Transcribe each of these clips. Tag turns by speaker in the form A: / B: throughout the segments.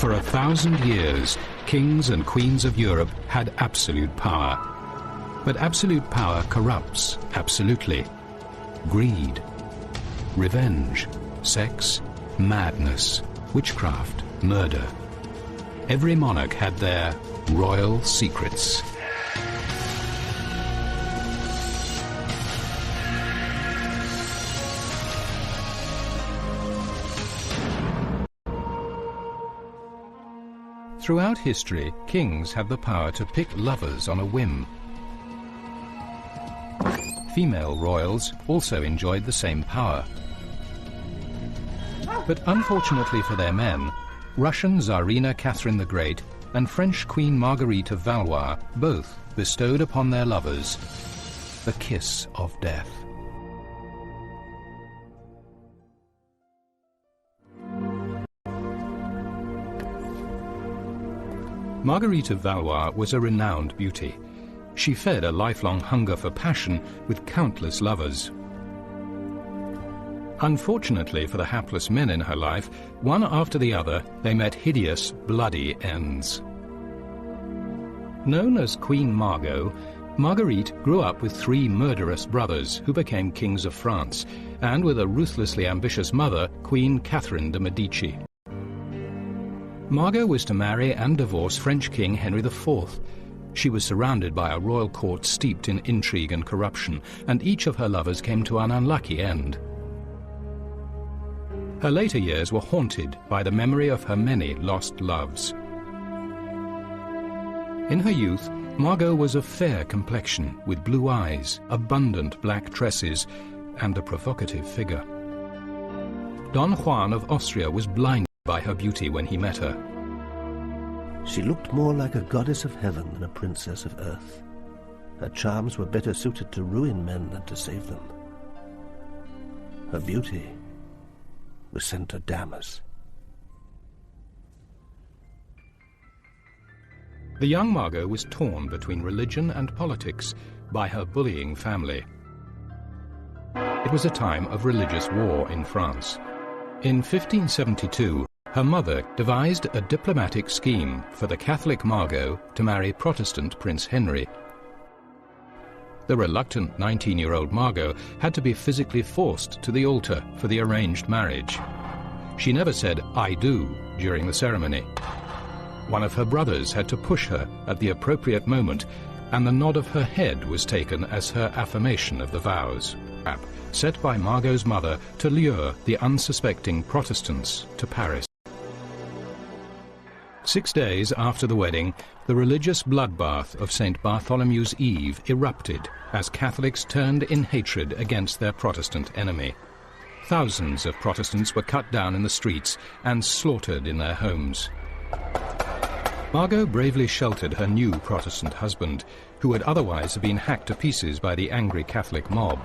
A: For 1,000 years, kings and queens of Europe had absolute power. But absolute power corrupts absolutely. Greed, revenge, sex, madness, witchcraft, murder. Every monarch had their royal secrets. Throughout history, kings had the power to pick lovers on a whim. Female royals also enjoyed the same power. But unfortunately for their men, Russian Tsarina Catherine the Great and French Queen Marguerite of Valois both bestowed upon their lovers the kiss of death. Marguerite of Valois was a renowned beauty. She fed a lifelong hunger for passion with countless lovers. Unfortunately for the hapless men in her life, one after the other, they met hideous, bloody ends. Known as Queen Margot, Marguerite grew up with 3 murderous brothers who became kings of France, and with a ruthlessly ambitious mother, Queen Catherine de' Medici. Margot was to marry and divorce French King Henry IV. She was surrounded by a royal court steeped in intrigue and corruption, and each of her lovers came to an unlucky end. Her later years were haunted by the memory of her many lost loves. In her youth, Margot was of fair complexion, with blue eyes, abundant black tresses, and a provocative figure. Don Juan of Austria was blinded by her beauty when he met her.
B: She looked more like a goddess of heaven than a princess of earth. Her charms were better suited to ruin men than to save them. Her beauty was sent to damn us.
A: The young Margot was torn between religion and politics by her bullying family. It was a time of religious war in France. In 1572, her mother devised a diplomatic scheme for the Catholic Margot to marry Protestant Prince Henry. The reluctant 19-year-old Margot had to be physically forced to the altar for the arranged marriage. She never said, "I do," during the ceremony. One of her brothers had to push her at the appropriate moment, and the nod of her head was taken as her affirmation of the vows, set by Margot's mother to lure the unsuspecting Protestants to Paris. 6 days after the wedding, the religious bloodbath of St. Bartholomew's Eve erupted as Catholics turned in hatred against their Protestant enemy. Thousands of Protestants were cut down in the streets and slaughtered in their homes. Margot bravely sheltered her new Protestant husband, who would otherwise have been hacked to pieces by the angry Catholic mob.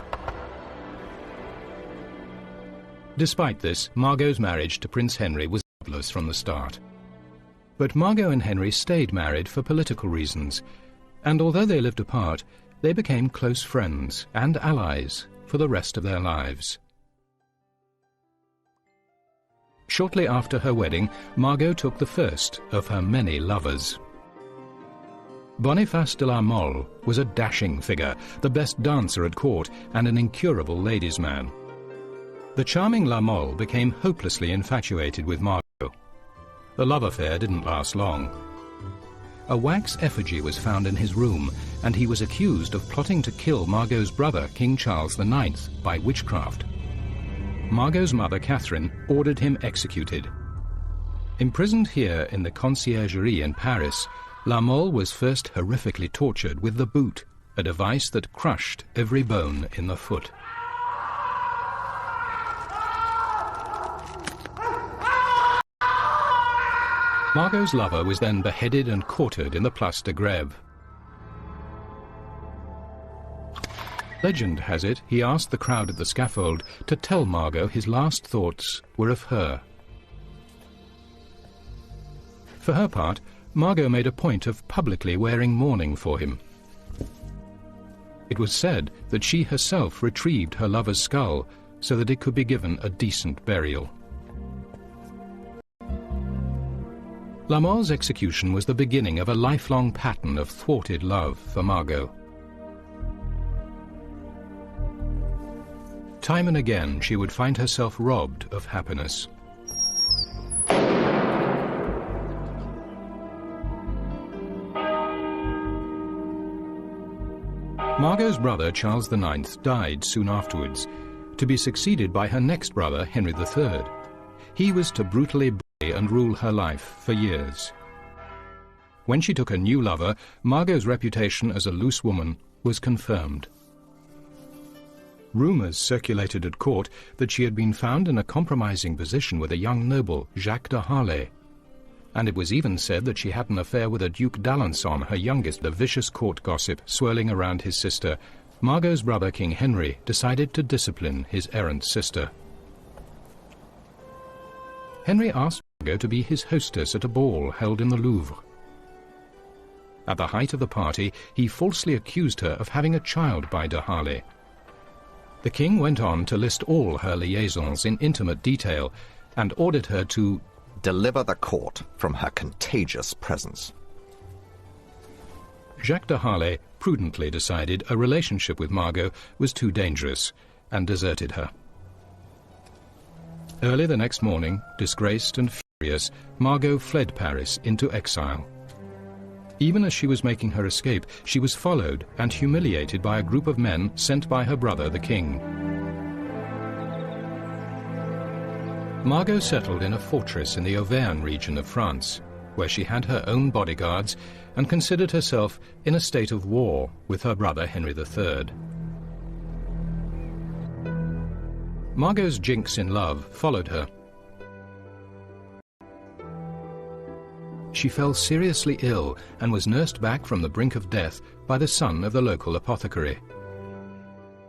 A: Despite this, Margot's marriage to Prince Henry was godless from the start. But Margot and Henry stayed married for political reasons, and although they lived apart, they became close friends and allies for the rest of their lives. Shortly after her wedding, Margot took the first of her many lovers. Boniface de la Mole was a dashing figure, the best dancer at court, and an incurable ladies' man. The charming La Mole became hopelessly infatuated with Margot. The love affair didn't last long. A wax effigy was found in his room, and he was accused of plotting to kill Margot's brother, King Charles IX, by witchcraft. Margot's mother, Catherine, ordered him executed. Imprisoned here in the Conciergerie in Paris, La Mole was first horrifically tortured with the boot, a device that crushed every bone in the foot. Margot's lover was then beheaded and quartered in the Place de Grève. Legend has it he asked the crowd at the scaffold to tell Margot his last thoughts were of her. For her part, Margot made a point of publicly wearing mourning for him. It was said that she herself retrieved her lover's skull so that it could be given a decent burial. Lamont's execution was the beginning of a lifelong pattern of thwarted love for Margot. Time and again she would find herself robbed of happiness. Margot's brother Charles IX died soon afterwards, to be succeeded by her next brother Henry III. He was to brutally bully and rule her life for years. When she took a new lover, Margot's reputation as a loose woman was confirmed. Rumours circulated at court that she had been found in a compromising position with a young noble, Jacques de Harlay, and it was even said that she had an affair with a Duke d'Alençon, her youngest. The vicious court gossip swirling around his sister, Margot's brother King Henry decided to discipline his errant sister. Henry asked Margot to be his hostess at a ball held in the Louvre. At the height of the party, he falsely accused her of having a child by de Harlay. The king went on to list all her liaisons in intimate detail and ordered her to
C: deliver the court from her contagious presence.
A: Jacques de Harlay prudently decided a relationship with Margot was too dangerous and deserted her. Early the next morning, disgraced and furious, Margot fled Paris into exile. Even as she was making her escape, she was followed and humiliated by a group of men sent by her brother the king. Margot settled in a fortress in the Auvergne region of France, where she had her own bodyguards and considered herself in a state of war with her brother Henry III. Margot's jinx in love followed her. She fell seriously ill and was nursed back from the brink of death by the son of the local apothecary.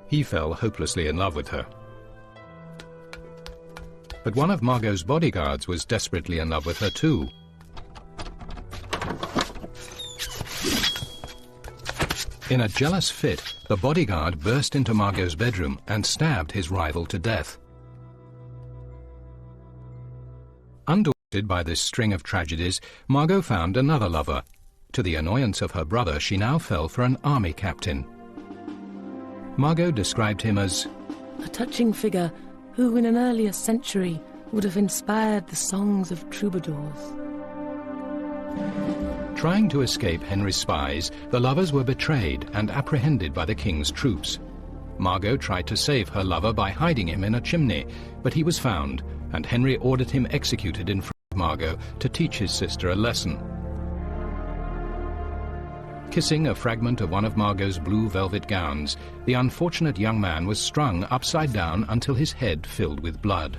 A: He fell hopelessly in love with her. But one of Margot's bodyguards was desperately in love with her too. In a jealous fit, the bodyguard burst into Margot's bedroom and stabbed his rival to death. Undaunted by this string of tragedies, Margot found another lover. To the annoyance of her brother, she now fell for an army captain. Margot described him as
D: a touching figure who in an earlier century would have inspired the songs of troubadours.
A: Trying to escape Henry's spies, the lovers were betrayed and apprehended by the king's troops. Margot tried to save her lover by hiding him in a chimney, but he was found, and Henry ordered him executed in front of Margot to teach his sister a lesson. Kissing a fragment of one of Margot's blue velvet gowns, the unfortunate young man was strung upside down until his head filled with blood.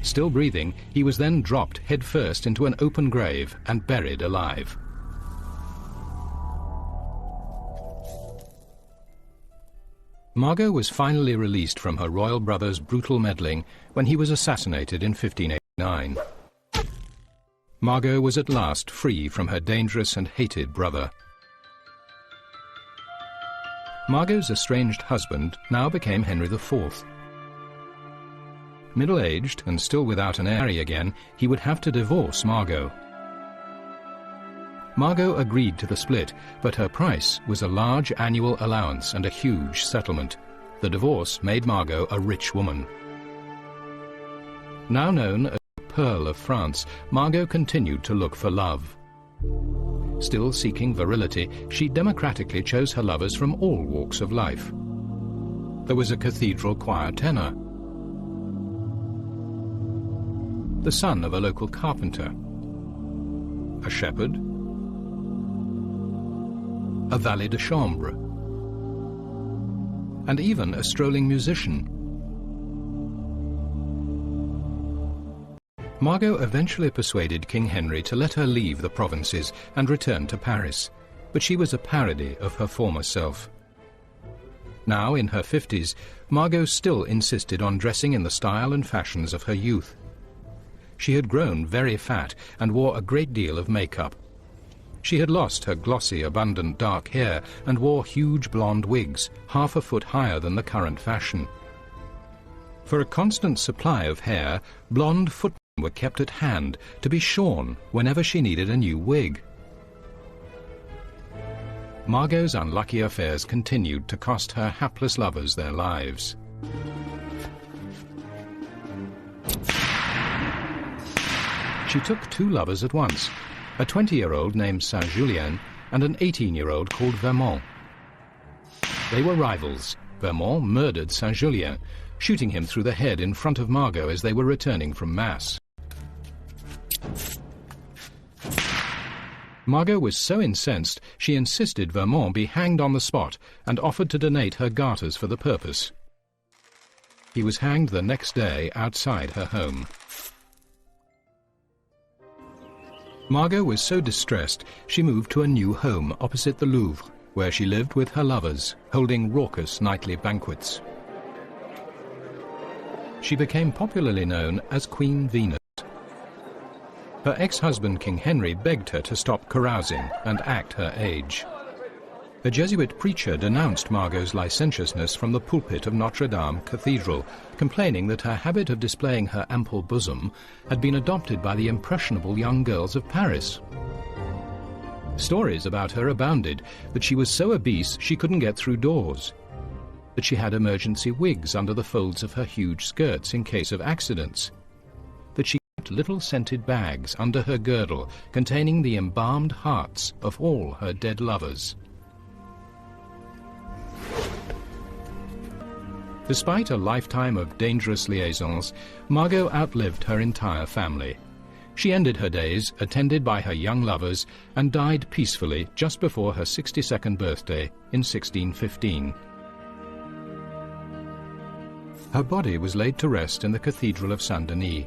A: Still breathing, he was then dropped headfirst into an open grave and buried alive. Margot was finally released from her royal brother's brutal meddling when he was assassinated in 1589. Margot was at last free from her dangerous and hated brother. Margot's estranged husband now became Henry IV. Middle-aged and still without an heir again, he would have to divorce Margot. Margot agreed to the split, but her price was a large annual allowance and a huge settlement. The divorce made Margot a rich woman. Now known as the Pearl of France, Margot continued to look for love. Still seeking virility, she democratically chose her lovers from all walks of life. There was a cathedral choir tenor, the son of a local carpenter, a shepherd, a valet de chambre, and even a strolling musician. Margot eventually persuaded King Henry to let her leave the provinces and return to Paris, but she was a parody of her former self. Now, in her 50s, Margot still insisted on dressing in the style and fashions of her youth. She had grown very fat and wore a great deal of makeup. She had lost her glossy, abundant dark hair and wore huge blonde wigs, half a foot higher than the current fashion. For a constant supply of hair, blonde footmen were kept at hand to be shorn whenever she needed a new wig. Margot's unlucky affairs continued to cost her hapless lovers their lives. She took two lovers at once, a 20-year-old named Saint-Julien and an 18-year-old called Vermont. They were rivals. Vermont murdered Saint-Julien, shooting him through the head in front of Margot as they were returning from Mass. Margot was so incensed she insisted Vermont be hanged on the spot and offered to donate her garters for the purpose. He was hanged the next day outside her home. Margot was so distressed she moved to a new home opposite the Louvre, where she lived with her lovers, holding raucous nightly banquets. She became popularly known as Queen Venus. Her ex-husband King Henry begged her to stop carousing and act her age. A Jesuit preacher denounced Margot's licentiousness from the pulpit of Notre Dame Cathedral, complaining that her habit of displaying her ample bosom had been adopted by the impressionable young girls of Paris. Stories about her abounded, that she was so obese she couldn't get through doors, that she had emergency wigs under the folds of her huge skirts in case of accidents, that she kept little scented bags under her girdle containing the embalmed hearts of all her dead lovers. Despite a lifetime of dangerous liaisons, Margot outlived her entire family. She ended her days attended by her young lovers and died peacefully just before her 62nd birthday in 1615. Her body was laid to rest in the Cathedral of Saint-Denis.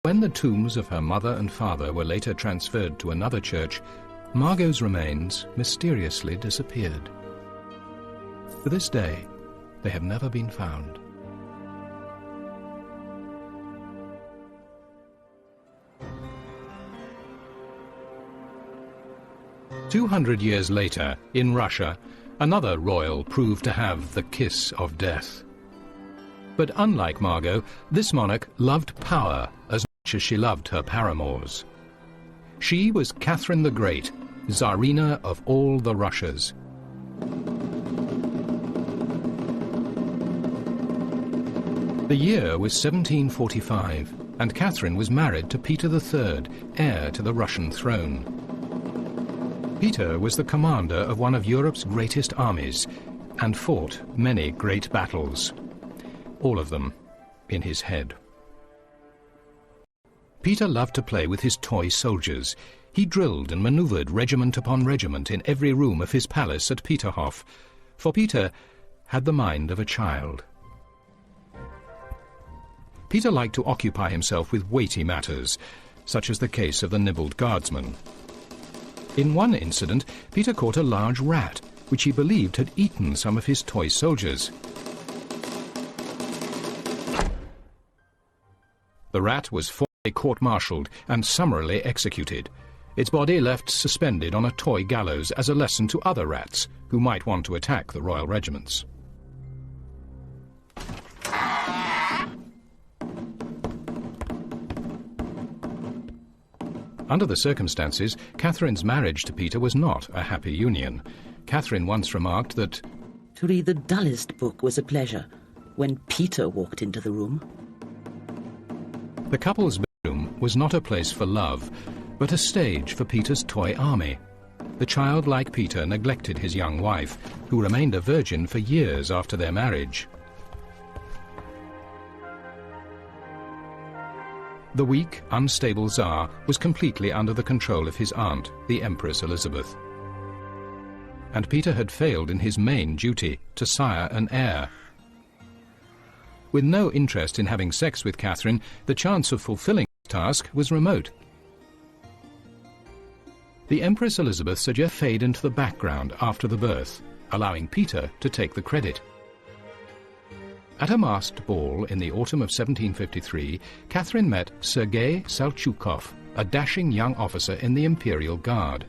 A: When the tombs of her mother and father were later transferred to another church, Margot's remains mysteriously disappeared. To this day, they have never been found. "200 years later, in Russia, another royal proved to have the kiss of death. But unlike Margot, this monarch loved power as much as she loved her paramours. She was Catherine the Great, Tsarina of all the Russias. The year was 1745, and Catherine was married to Peter III, heir to the Russian throne. Peter was the commander of one of Europe's greatest armies and fought many great battles, all of them in his head. Peter loved to play with his toy soldiers. He drilled and maneuvered regiment upon regiment in every room of his palace at Peterhof, for Peter had the mind of a child. Peter liked to occupy himself with weighty matters, such as the case of the nibbled guardsman. In one incident, Peter caught a large rat, which he believed had eaten some of his toy soldiers. The rat was formally court-martialed and summarily executed, its body left suspended on a toy gallows as a lesson to other rats who might want to attack the royal regiments. Under the circumstances, Catherine's marriage to Peter was not a happy union. Catherine once remarked that
E: to read the dullest book was a pleasure when Peter walked into the room.
A: The couple's bedroom was not a place for love, but a stage for Peter's toy army. The childlike Peter neglected his young wife, who remained a virgin for years after their marriage. The weak, unstable Tsar was completely under the control of his aunt, the Empress Elizabeth. And Peter had failed in his main duty, to sire an heir. With no interest in having sex with Catherine, the chance of fulfilling his task was remote. The Empress Elizabeth suggested fade into the background after the birth, allowing Peter to take the credit. At a masked ball in the autumn of 1753, Catherine met Sergei Salchukov, a dashing young officer in the Imperial Guard.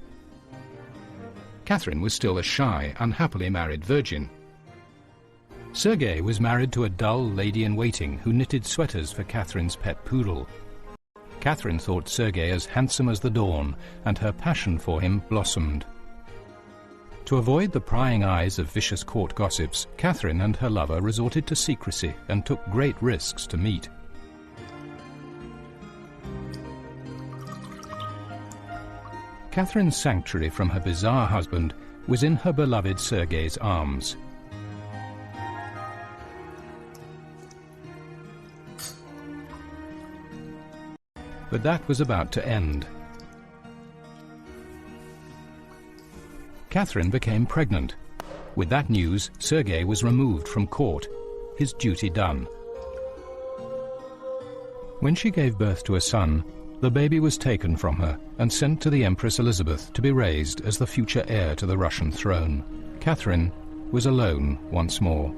A: Catherine was still a shy, unhappily married virgin. Sergei was married to a dull lady-in-waiting who knitted sweaters for Catherine's pet poodle. Catherine thought Sergei as handsome as the dawn, and her passion for him blossomed. To avoid the prying eyes of vicious court gossips, Catherine and her lover resorted to secrecy and took great risks to meet. Catherine's sanctuary from her bizarre husband was in her beloved Sergei's arms. But that was about to end. Catherine became pregnant. With that news, Sergei was removed from court, his duty done. When she gave birth to a son, the baby was taken from her and sent to the Empress Elizabeth to be raised as the future heir to the Russian throne. Catherine was alone once more.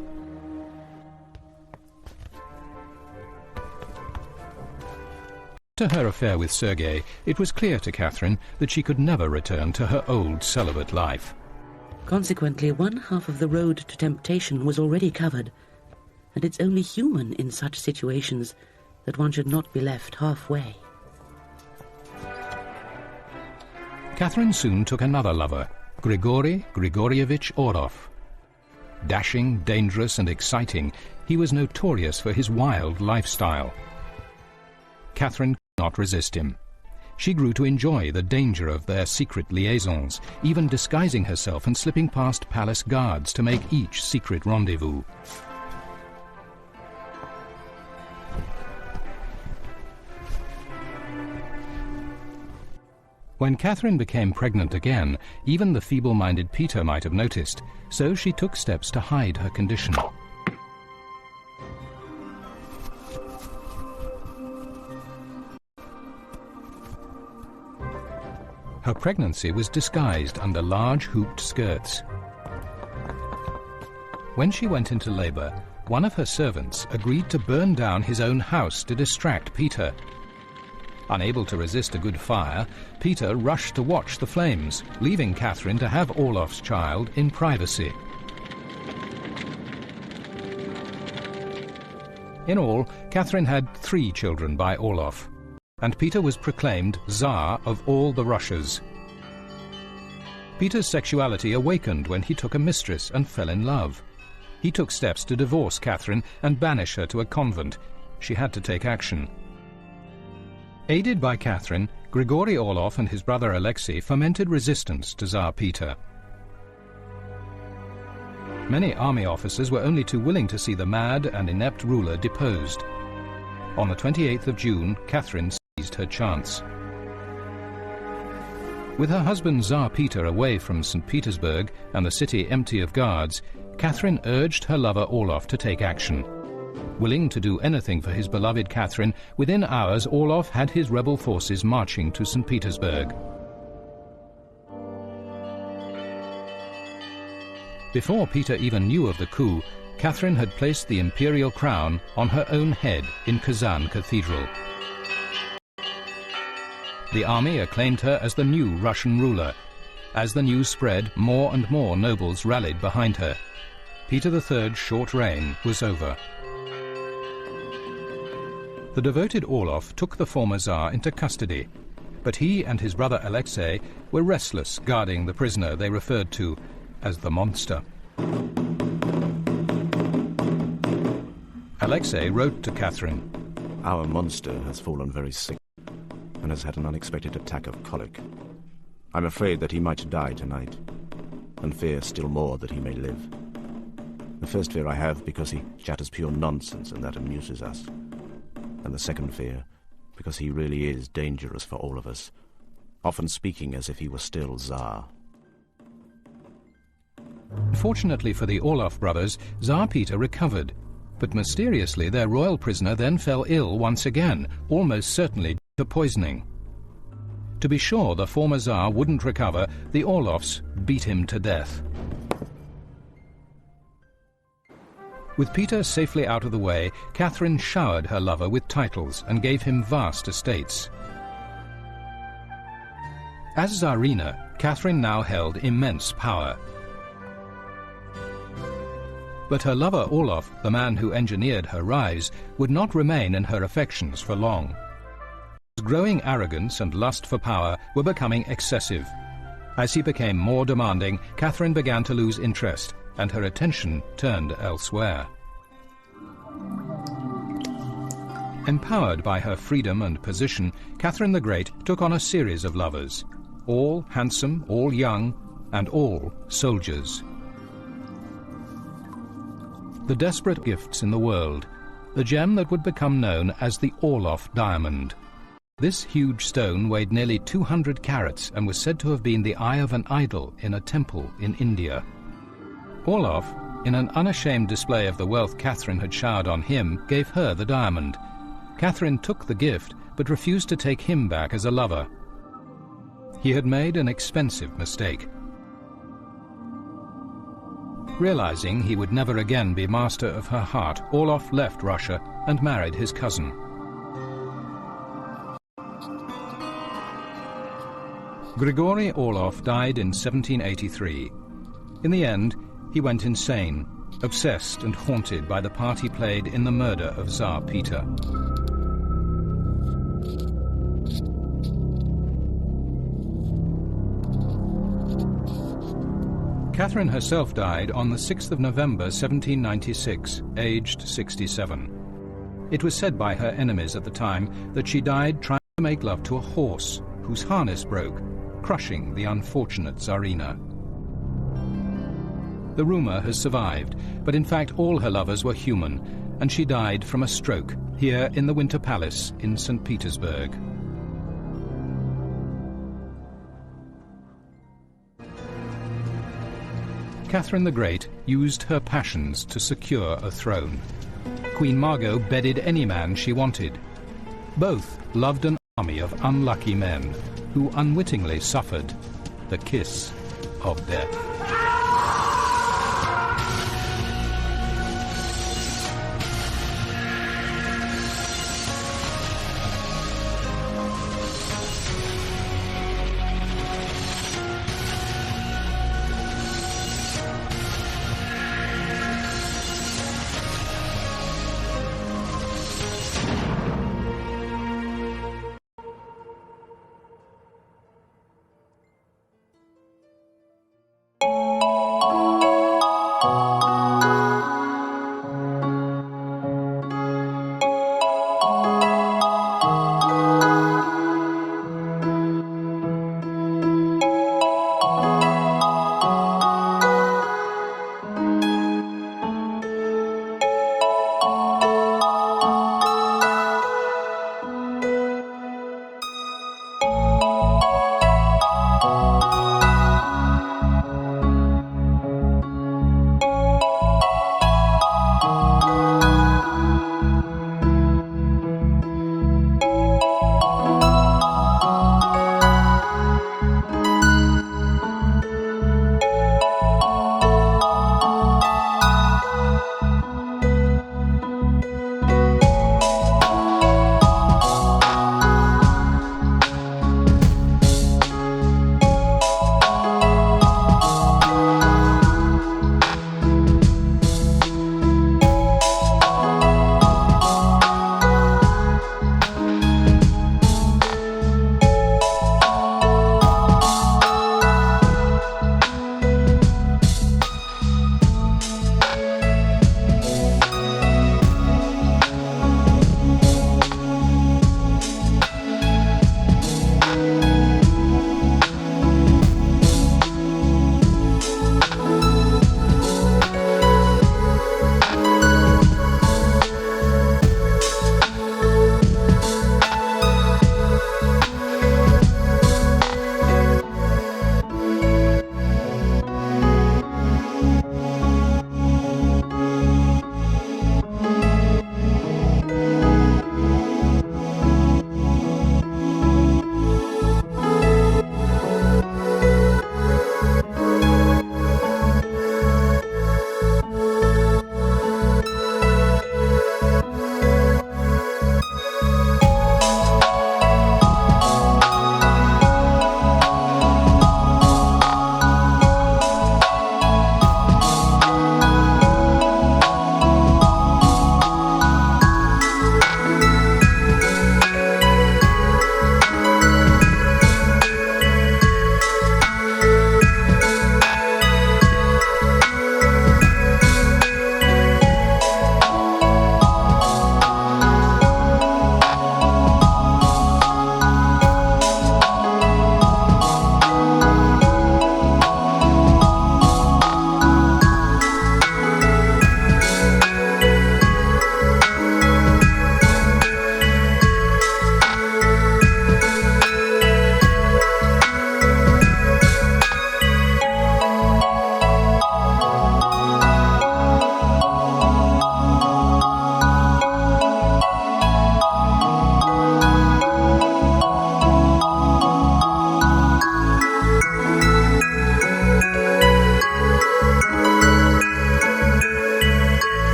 A: After her affair with Sergei, it was clear to Catherine that she could never return to her old celibate life.
E: Consequently, one half of the road to temptation was already covered, and it's only human in such situations that one should not be left halfway.
A: Catherine soon took another lover, Grigory Grigorievich Orlov. Dashing, dangerous and exciting, he was notorious for his wild lifestyle. Catherine could not resist him. She grew to enjoy the danger of their secret liaisons, even disguising herself and slipping past palace guards to make each secret rendezvous. When Catherine became pregnant again, even the feeble-minded Peter might have noticed, so she took steps to hide her condition. Her pregnancy was disguised under large hooped skirts. When she went into labor, one of her servants agreed to burn down his own house to distract Peter. Unable to resist a good fire, Peter rushed to watch the flames, leaving Catherine to have Orlov's child in privacy. In all, Catherine had 3 children by Orlov, and Peter was proclaimed Tsar of all the Russias. Peter's sexuality awakened when he took a mistress and fell in love. He took steps to divorce Catherine and banish her to a convent. She had to take action. Aided by Catherine, Grigory Orlov and his brother Alexei fomented resistance to Tsar Peter. Many army officers were only too willing to see the mad and inept ruler deposed. On the 28th of June, Catherine seized her chance. With her husband Tsar Peter away from St. Petersburg and the city empty of guards, Catherine urged her lover Orlov to take action. Willing to do anything for his beloved Catherine, within hours Orlov had his rebel forces marching to St. Petersburg. Before Peter even knew of the coup, Catherine had placed the imperial crown on her own head in Kazan Cathedral. The army acclaimed her as the new Russian ruler. As the news spread, more and more nobles rallied behind her. Peter III's short reign was over. The devoted Orlov took the former Tsar into custody, but he and his brother Alexei were restless guarding the prisoner they referred to as the monster. Alexei wrote to Catherine,
F: "Our monster has fallen very sick and has had an unexpected attack of colic. I'm afraid that he might die tonight, and fear still more that he may live. The first fear I have because he chatters pure nonsense and that amuses us. And the second fear, because he really is dangerous for all of us, often speaking as if he were still Tsar."
A: Fortunately for the Orlov brothers, Tsar Peter recovered, but mysteriously their royal prisoner then fell ill once again, almost certainly due to poisoning. To be sure the former Tsar wouldn't recover, the Orlovs beat him to death. With Peter safely out of the way, Catherine showered her lover with titles and gave him vast estates. As Tsarina, Catherine now held immense power. But her lover Orlov, the man who engineered her rise, would not remain in her affections for long. He was growing arrogance and lust for power were becoming excessive. As he became more demanding, Catherine began to lose interest, and her attention turned elsewhere. Empowered by her freedom and position, Catherine the Great took on a series of lovers, all handsome, all young, and all soldiers. The desperate gifts in the world, the gem that would become known as the Orloff diamond. This huge stone weighed nearly 200 carats and was said to have been the eye of an idol in a temple in India. Orloff, in an unashamed display of the wealth Catherine had showered on him, gave her the diamond. Catherine took the gift, but refused to take him back as a lover. He had made an expensive mistake. Realizing he would never again be master of her heart, Orloff left Russia and married his cousin. Grigory Orloff died in 1783. In the end, he went insane, obsessed and haunted by the part he played in the murder of Tsar Peter. Catherine herself died on the 6th of November 1796, aged 67. It was said by her enemies at the time that she died trying to make love to a horse whose harness broke, crushing the unfortunate Tsarina. The rumor has survived, but in fact all her lovers were human, and she died from a stroke here in the Winter Palace in St. Petersburg. Catherine the Great used her passions to secure a throne. Queen Margot bedded any man she wanted. Both loved an army of unlucky men who unwittingly suffered the kiss of death.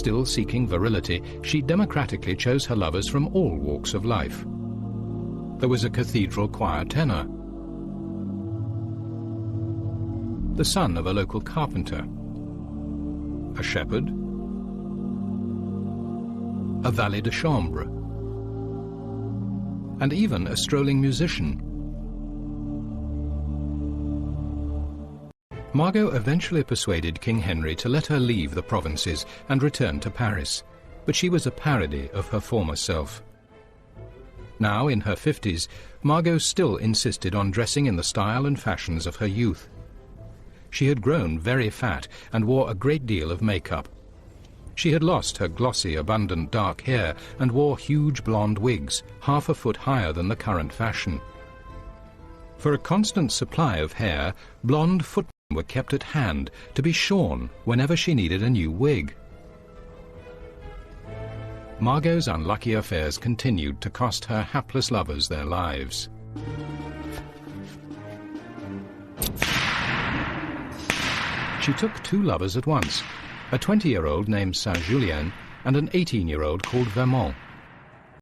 A: Still seeking virility, she democratically chose her lovers from all walks of life. There was a cathedral choir tenor, the son of a local carpenter, a shepherd, a valet de chambre, and even a strolling musician. Margot eventually persuaded King Henry to let her leave the provinces and return to Paris, but she was a parody of her former self. Now, in her 50s, Margot still insisted on dressing in the style and fashions of her youth. She had grown very fat and wore a great deal of makeup. She had lost her glossy, abundant dark hair and wore huge blonde wigs, half a foot higher than the current fashion. For a constant supply of hair, blonde footmen were kept at hand to be shorn whenever she needed a new wig. Margot's unlucky affairs continued to cost her hapless lovers their lives. She took 2 lovers at once, a 20-year-old named Saint-Julien and an 18-year-old called Vermont.